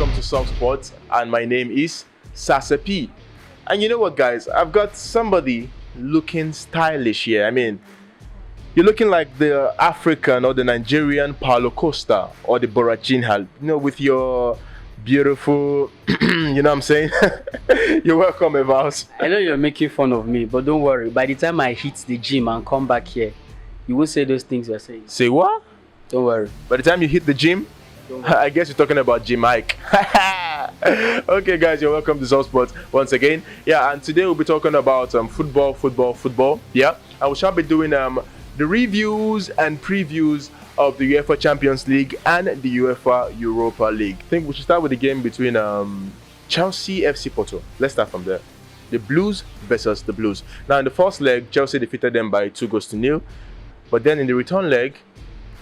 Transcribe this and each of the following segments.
welcome to Soft Sports, and my name is Sase. And you know what, guys? I've got somebody looking stylish here. I mean, you're looking like the African or the Nigerian Paulo Costa or the Borachinhal, with your beautiful, you know what I'm saying? You're welcome, Evals. I know you're making fun of me, but don't worry. By the time I hit the gym and come back here, you won't say those things you're saying. Say what? Don't worry. By the time you hit the gym, I guess you're talking about Jim Mike. Okay, guys, you're welcome to Soft Sports once again. Yeah, and today we'll be talking about football. Yeah, and we shall be doing the reviews and previews of the UEFA Champions League and the UEFA Europa League. I think we should start with the game between Chelsea FC Porto. Let's start from there. The Blues versus the Blues. Now, in the first leg, Chelsea defeated them by 2-0, but then in the return leg,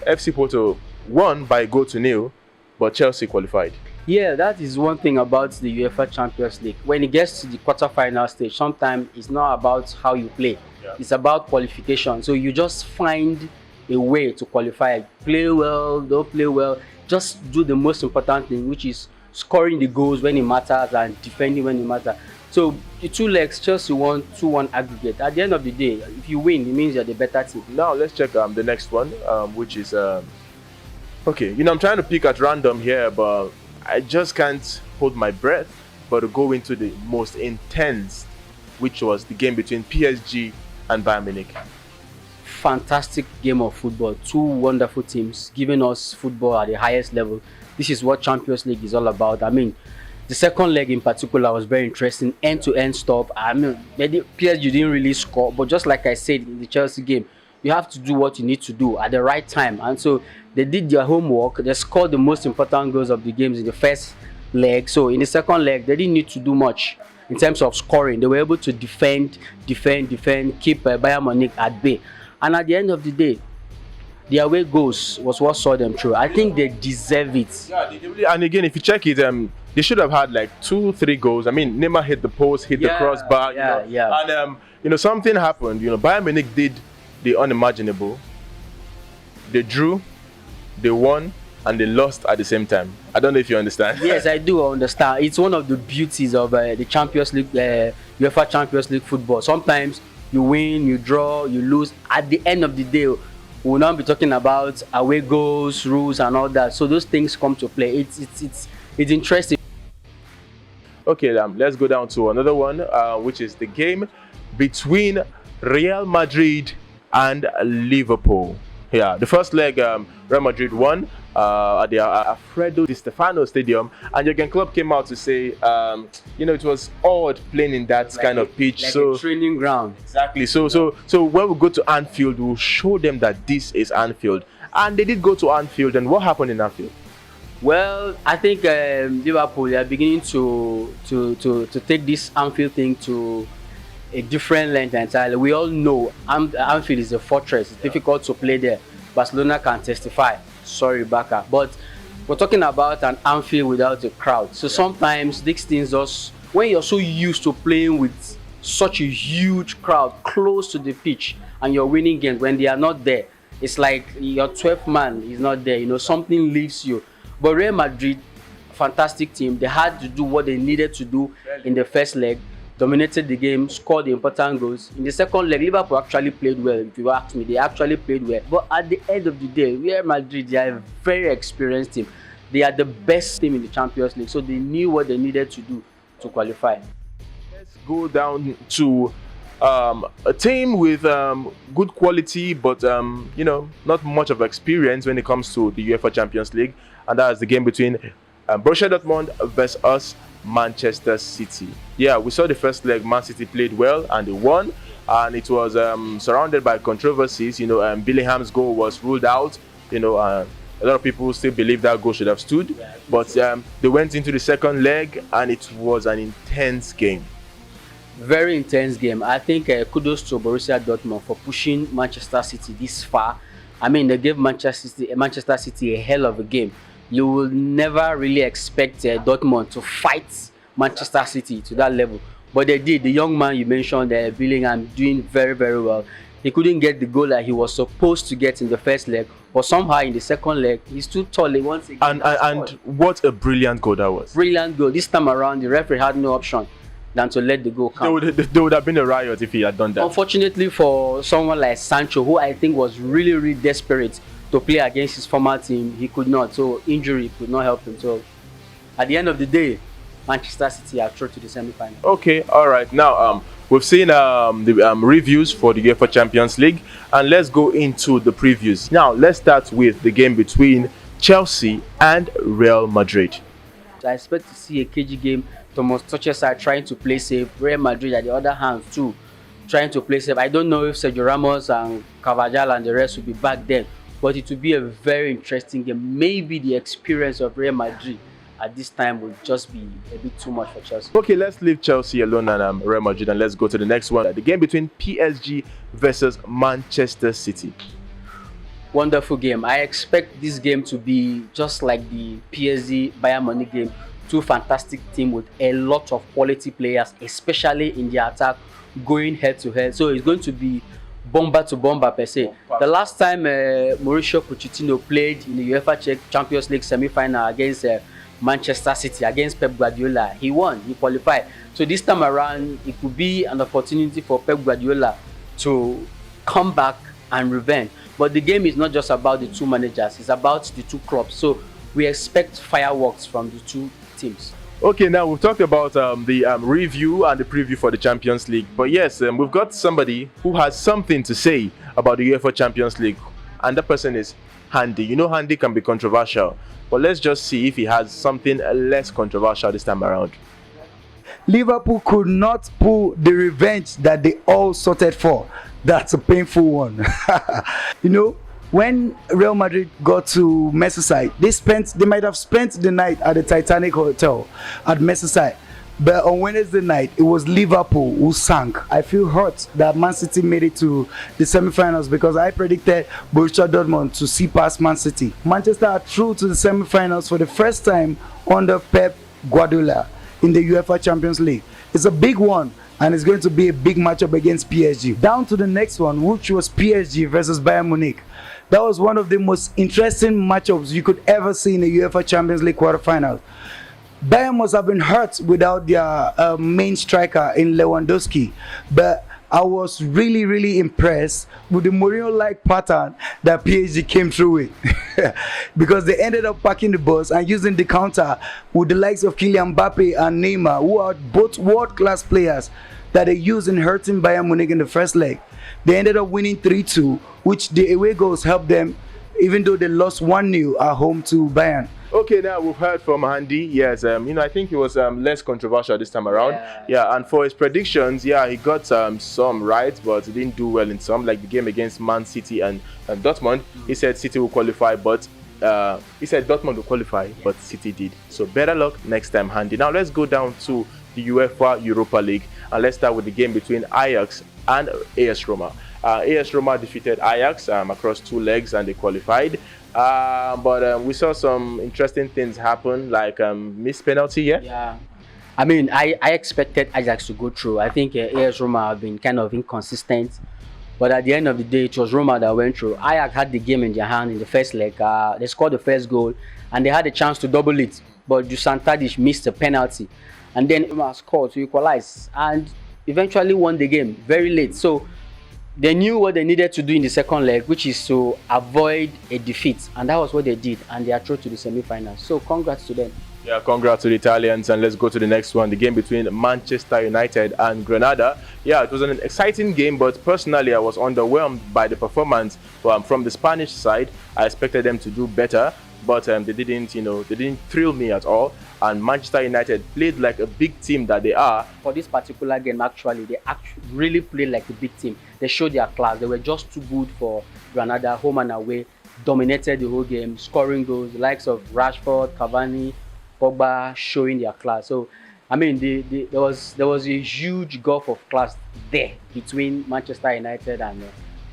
FC Porto won by 0-0, but Chelsea qualified. Yeah, that is one thing about the UEFA Champions League. When it gets to the quarterfinal stage, sometimes it's not about how you play. Yeah. It's about qualification. So you just find a way to qualify. Play well, don't play well. Just do the most important thing, which is scoring the goals when it matters and defending when it matters. So the two legs, Chelsea won 2-1 aggregate. At the end of the day, if you win, it means you're the better team. Now let's check the next one, which is okay. I'm trying to pick at random here, but I just can't hold my breath. But to go into the most intense, which was the game between PSG and Bayern Munich. Fantastic game of football. Two wonderful teams giving us football at the highest level. This is what Champions League is all about. I mean, the second leg in particular was very interesting. End-to-end stop. I mean, PSG didn't really score, but just like I said in the Chelsea game, you have to do what you need to do at the right time. And so they did their homework. They scored the most important goals of the games in the first leg. So in the second leg, they didn't need to do much in terms of scoring. They were able to defend, keep Bayern Munich at bay. And at the end of the day, the away goals was what saw them through. I think they deserve it. Yeah, they really, and again, if you check it, they should have had like 2-3 goals. I mean, Neymar hit the post, hit the crossbar. And something happened. Bayern Munich did the unimaginable. They drew, they won, and they lost at the same time. I don't know if you understand. Yes, I do understand. It's one of the beauties of the Champions League, UEFA Champions League football. Sometimes you win, you draw, you lose. At the end of the day, we'll now be talking about away goals, rules, and all that. So those things come to play. It's interesting. Okay, let's go down to another one, which is the game between Real Madrid and Liverpool. Yeah, the first leg, Real Madrid won at the Alfredo Di Stefano Stadium, and Jurgen Klopp came out to say, it was odd playing in that kind of pitch, like a training ground. Exactly. So when we go to Anfield, we'll show them that this is Anfield, and they did go to Anfield. And what happened in Anfield? Well, I think Liverpool are beginning to take this Anfield thing to a different length entirely. We all know Anfield is a fortress. It's difficult to play there. Barcelona can testify. Sorry, Baka. But we're talking about an Anfield without a crowd. So sometimes these things just, when you're so used to playing with such a huge crowd close to the pitch and you're winning games, when they are not there, it's like your 12th man is not there. Something leaves you. But Real Madrid, fantastic team. They had to do what they needed to do in the first leg. Dominated the game, scored the important goals. In the second leg, Liverpool actually played well. If you ask me, they actually played well. But at the end of the day, Real Madrid, they are a very experienced team. They are the best team in the Champions League, so they knew what they needed to do to qualify. Let's go down to a team with good quality, but not much of experience when it comes to the UEFA Champions League, and that is the game between Borussia Dortmund versus Manchester City. Yeah, we saw the first leg. Man City played well and they won, and it was surrounded by controversies. Bellingham's goal was ruled out. A lot of people still believe that goal should have stood, but they went into the second leg and it was an intense game. Very intense game. I think kudos to Borussia Dortmund for pushing Manchester City this far. I mean, they gave Manchester City a hell of a game. You will never really expect Dortmund to fight Manchester City to that level. But they did. The young man you mentioned, Bellingham, doing very, very well. He couldn't get the goal that he was supposed to get in the first leg, but somehow in the second leg, he stood tall once again. And what a brilliant goal that was. Brilliant goal. This time around, the referee had no option than to let the goal count. There would have been a riot if he had done that. Unfortunately for someone like Sancho, who I think was really, really desperate to play against his former team, he could not. So injury could not help him. So at the end of the day, Manchester City are through to the semi-final. Okay, all right. Now, we've seen the reviews for the UEFA Champions League, and let's go into the previews. Now, let's start with the game between Chelsea and Real Madrid. I expect to see a cagey game. Thomas Tuchel's side trying to play safe. Real Madrid, at the other hand, too, trying to play safe. I don't know if Sergio Ramos and Carvajal and the rest will be back then, but it will be a very interesting game. Maybe the experience of Real Madrid at this time will just be a bit too much for Chelsea. Okay, let's leave Chelsea alone and Real Madrid, and let's go to the next one. The game between PSG versus Manchester City. Wonderful game. I expect this game to be just like the PSG Bayern Munich game. Two fantastic teams with a lot of quality players, especially in the attack, going head to head. So it's going to be bomber to bomber per se. The last time Mauricio Pochettino played in the UEFA Champions League semi-final against Manchester City, against Pep Guardiola, he won, he qualified. So this time around, it could be an opportunity for Pep Guardiola to come back and revenge. But the game is not just about the two managers, it's about the two clubs. So we expect fireworks from the two teams. Okay, now we've talked about the review and the preview for the Champions League. But yes, we've got somebody who has something to say about the UEFA Champions League. And that person is Handy. You know, Handy can be controversial. But let's just see if he has something less controversial this time around. Liverpool could not pull the revenge that they all sorted for. That's a painful one. You know, when Real Madrid got to Merseyside, they might have spent the night at the Titanic Hotel at Merseyside. But on Wednesday night, it was Liverpool who sank. I feel hurt that Man City made it to the semi-finals because I predicted Borussia Dortmund to see past Man City. Manchester are through to the semi-finals for the first time under Pep Guardiola in the UEFA Champions League. It's a big one, and it's going to be a big matchup against PSG. Down to the next one, which was PSG versus Bayern Munich. That was one of the most interesting matchups you could ever see in the UEFA Champions League quarterfinals. Bayern must have been hurt without their main striker in Lewandowski, but I was really, really impressed with the Mourinho-like pattern that PSG came through with. Because they ended up packing the bus and using the counter with the likes of Kylian Mbappe and Neymar, who are both world-class players that they used in hurting Bayern Munich in the first leg. They ended up winning 3-2, which the away goals helped them, even though they lost 1-0 at home to Bayern. Okay, now we've heard from Andy. Yes, I think he was less controversial this time around. Yeah, and for his predictions, yeah, he got some right, but he didn't do well in some, like the game against Man City and Dortmund. He said City will qualify, but he said Dortmund will qualify, but City did. So better luck next time, Andy. Now let's go down to the UEFA Europa League, and let's start with the game between Ajax and AS Roma. AS Roma defeated Ajax across 2 legs, and they qualified. But we saw some interesting things happen, like missed penalty. Yeah. I mean, I expected Ajax to go through. I think AS Roma have been kind of inconsistent, but at the end of the day, it was Roma that went through. Ajax had the game in their hand in the first leg. They scored the first goal, and they had a chance to double it, but Dusan Tadic missed a penalty, and then Roma scored to equalize, and eventually won the game very late. So they knew what they needed to do in the second leg, which is to avoid a defeat, and that was what they did, and they are through to the semi-finals. So congrats to them. Yeah, congrats to the Italians, and let's go to the next one, the game between Manchester United and Granada. Yeah, it was an exciting game, but personally I was underwhelmed by the performance from the Spanish side. I expected them to do better, but they didn't thrill me at all. And Manchester United played like a big team that they are. For this particular game, actually, they really played like a big team. They showed their class. They were just too good for Granada, home and away. Dominated the whole game, scoring goals. The likes of Rashford, Cavani, Pogba showing their class. So, I mean, there was a huge gulf of class there between Manchester United and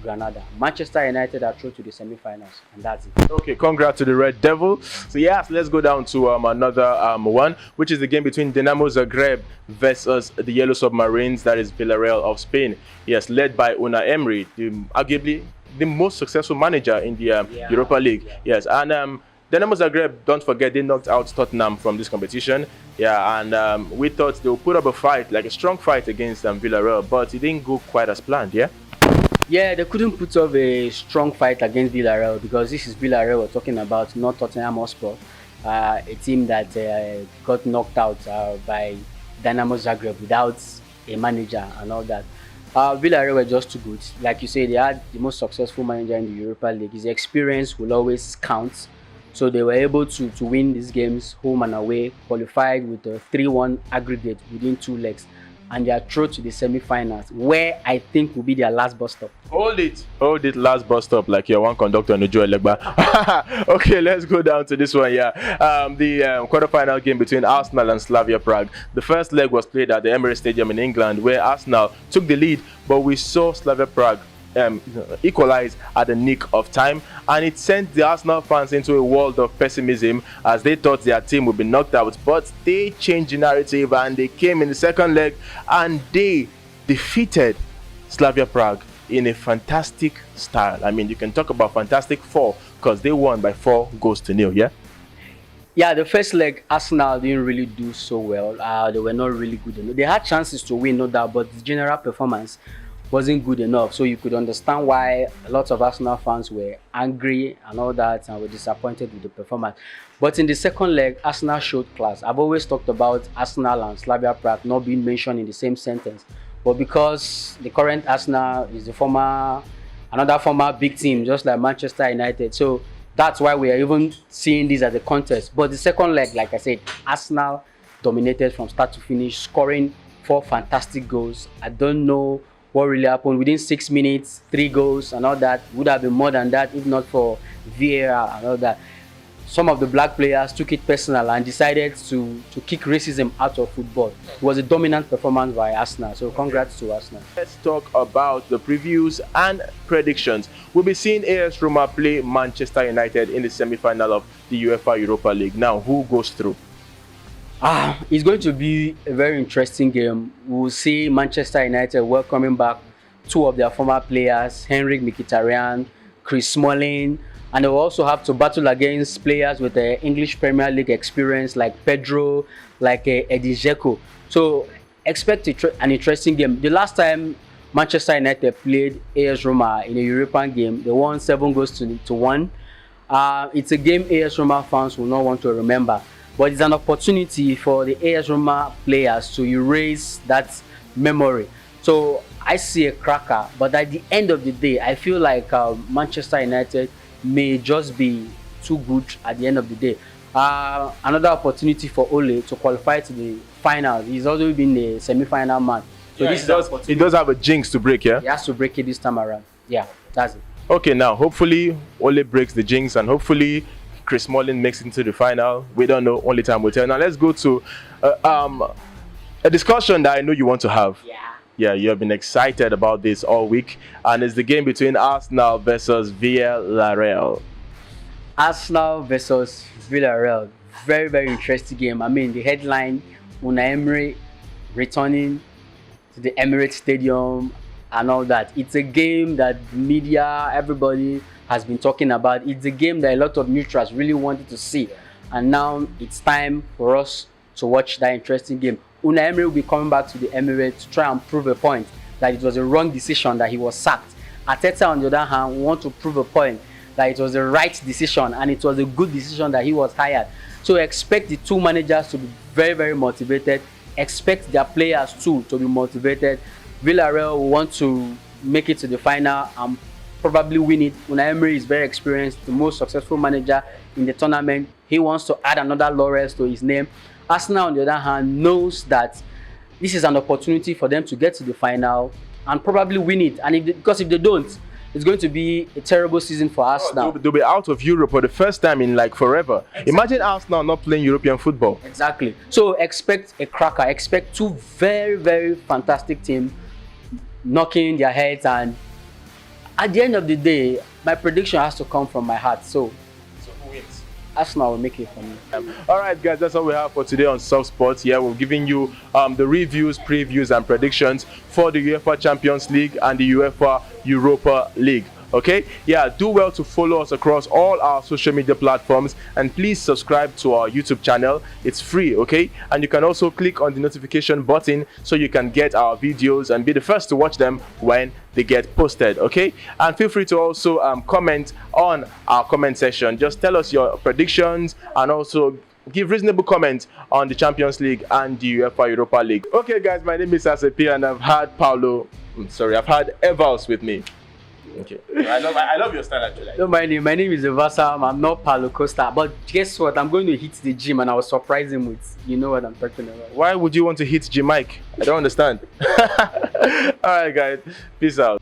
Granada. Manchester United are through to the semi-finals, and that's it. Okay, congrats to the Red Devil. So yes, let's go down to another one, which is the game between Dinamo Zagreb versus the Yellow Submarines, that is Villarreal of Spain. Yes, led by Unai Emery, arguably the most successful manager in the Europa League. Yeah. Yes, and Dinamo Zagreb, don't forget, they knocked out Tottenham from this competition. Yeah, and we thought they would put up a fight, like a strong fight against Villarreal, but it didn't go quite as planned, yeah? Yeah, they couldn't put up a strong fight against Villarreal because this is Villarreal we're talking about, not Tottenham Hotspur, a team that got knocked out by Dinamo Zagreb without a manager and all that. Villarreal were just too good. Like you say, they had the most successful manager in the Europa League. His experience will always count. So they were able to win these games home and away, qualified with a 3-1 aggregate within 2 legs. And they are through to the semi-finals, where I think will be their last bus stop. Hold it, last bus stop, like your one conductor on the Joe Legba. Okay, let's go down to this one, yeah. The quarterfinal game between Arsenal and Slavia Prague. The first leg was played at the Emirates Stadium in England, where Arsenal took the lead, but we saw Slavia Prague equalize at the nick of time, and it sent the Arsenal fans into a world of pessimism as they thought their team would be knocked out. But they changed the narrative and they came in the second leg and they defeated Slavia Prague in a fantastic style. I mean, you can talk about fantastic 4 because they won by 4-0, yeah? Yeah, the first leg, Arsenal didn't really do so well. They were not really good enough. They had chances to win, no doubt, but the general performance wasn't good enough. So you could understand why a lot of Arsenal fans were angry and all that and were disappointed with the performance. But in the second leg, Arsenal showed class. I've always talked about Arsenal and Slavia Prague not being mentioned in the same sentence. But because the current Arsenal is another former big team, just like Manchester United. So that's why we are even seeing this as a contest. But the second leg, like I said, Arsenal dominated from start to finish, scoring 4 fantastic goals. I don't know what really happened. Within 6 minutes, 3 goals and all that. Would have been more than that if not for VAR and all that. Some of the black players took it personal and decided to kick racism out of football. It was a dominant performance by Arsenal, so congrats to Arsenal. Let's talk about the previews and predictions. We'll be seeing AS Roma play Manchester United in the semi-final of the UEFA Europa League. Now, who goes through? It's going to be a very interesting game. We'll see Manchester United welcoming back 2 of their former players, Henrik Mkhitaryan, Chris Smalling, and they'll also have to battle against players with English Premier League experience like Pedro, like Edin Dzeko. So expect an interesting game. The last time Manchester United played AS Roma in a European game, they won 7-1. It's a game AS Roma fans will not want to remember. But it's an opportunity for the AS Roma players to erase that memory. So I see a cracker, but at the end of the day, I feel like Manchester United may just be too good at the end of the day. Another opportunity for Ole to qualify to the final. He's also been a semi-final man. So yeah, he does have a jinx to break, yeah? He has to break it this time around. Yeah, that's it. Okay, now hopefully Ole breaks the jinx and hopefully Chris Smalling makes it into the final. We don't know, only time will tell. Now let's go to a discussion that I know you want to have. Yeah, you have been excited about this all week, and it's the game between Arsenal versus Villarreal. Arsenal versus Villarreal, very, very interesting game. I mean, the headline, Unai Emery returning to the Emirates Stadium and all that. It's a game that media, everybody has been talking about. It's a game that a lot of neutrals really wanted to see, and now it's time for us to watch that interesting game. Unai Emery will be coming back to the Emirates to try and prove a point that it was a wrong decision that he was sacked. Arteta, on the other hand, want to prove a point that it was the right decision and it was a good decision that he was hired. So expect the 2 managers to be very, very motivated. Expect their players too to be motivated. Villarreal will want to make it to the final and probably win it. Unai Emery is very experienced, the most successful manager in the tournament. He wants to add another laurels to his name. Arsenal, on the other hand, knows that this is an opportunity for them to get to the final and probably win it. And because if they don't, it's going to be a terrible season for Arsenal. They'll be out of Europe for the first time in like forever. Exactly. Imagine Arsenal not playing European football. Exactly. So expect a cracker. Expect 2 very, very fantastic teams knocking their heads, and at the end of the day, my prediction has to come from my heart. So who wins? Arsenal will make it for me. All right, guys, that's all we have for today on Soft Sports. Yeah, we're giving you the reviews, previews, and predictions for the UEFA Champions League and the UEFA Europa League. Okay, yeah, do well to follow us across all our social media platforms, and please subscribe to our YouTube channel. It's free, okay? And you can also click on the notification button so you can get our videos and be the first to watch them when they get posted, okay? And feel free to also comment on our comment section. Just tell us your predictions and also give reasonable comments on the Champions League and the UEFA Europa League. Okay, guys, my name is Sase and I've had I've had Evals with me. Okay. I love your style actually. No, my name is Evalsam. I'm not Paulo Costa, but guess what? I'm going to hit the gym and I will surprise him with, you know what I'm talking about. Why would you want to hit G Mike? I don't understand. All right, guys. Peace out.